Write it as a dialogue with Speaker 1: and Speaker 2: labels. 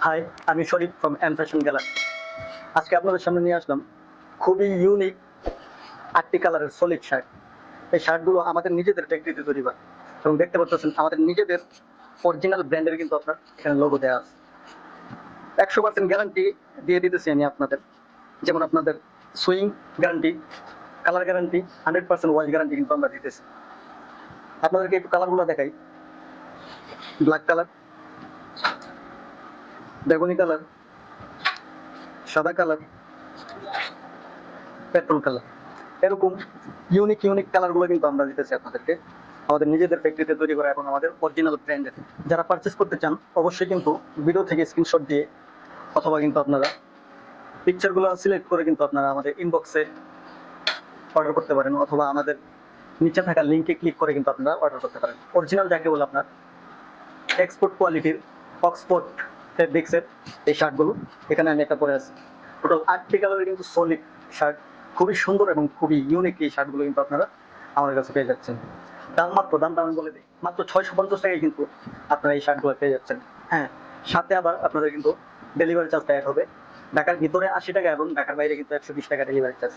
Speaker 1: High, আমি শরীফ from N fashion gallery. আজকে আপনাদের সামনে নিয়ে আসলাম খুবই ইউনিক 8টি কালারের সলিড শার্ট। এই শার্টগুলো আমাদের নিজেদের ফ্যাক্টরিতে তৈরি করা, এবং দেখতে পাচ্ছেন আমাদের নিজেদের অরিজিনাল ব্র্যান্ডের কিন্তু আপনার এখানে লোগো দেওয়া আছে। 100% গ্যারান্টি দিয়ে দিতেছি আমি আপনাদের। যেমন আপনাদের swing guarantee, colour guarantee, 100% wash guarantee কিন্তু আমরা দিতেছি। আপনাদেরকে একটু কালারগুলো দেখাই। ব্ল্যাক কালার, বেগুনি কালার, সাদা কালার, পেট্রোল কালার, এরকম ইউনিক ইউনিক কালারগুলো কিন্তু আমরা দিতেছি আপনাদেরকে, আমাদের নিজেদের ফ্যাক্টরিতে তৈরি করা এবং আমাদের অরিজিনাল ব্র্যান্ডের। যারা পারচেস করতে চান অবশ্যই কিন্তু ভিডিও থেকে স্ক্রিনশট দিয়ে অথবা কিন্তু আপনারা পিকচারগুলো সিলেক্ট করে কিন্তু আপনারা আমাদের ইনবক্সে অর্ডার করতে পারেন, অথবা আমাদের নিচে থাকা লিঙ্কে ক্লিক করে কিন্তু আপনারা অর্ডার করতে পারেন। অরিজিনাল যাকে বলে আপনার এক্সপোর্ট কোয়ালিটির অক্সফোর্ড ফেব্রিক্সের এই শার্টগুলো এখানে আমি একটা পরে আছি। টোটাল 8টি কালারের কিন্তু সলিড শার্ট, খুবই সুন্দর এবং খুবই ইউনিক এই শার্টগুলো কিন্তু আপনারা আমাদের কাছে পেয়ে যাচ্ছেন। দামটা আমি বলে দিই, মাত্র 650 টাকায় কিন্তু আপনারা এই শার্টগুলো পেয়ে যাচ্ছেন। হ্যাঁ, সাথে আবার আপনাদের কিন্তু ডেলিভারি চার্জটা অ্যাড হবে। ঢাকার ভিতরে 80 টাকা এবং ঢাকার বাইরে কিন্তু 120 টাকা ডেলিভারি চার্জ।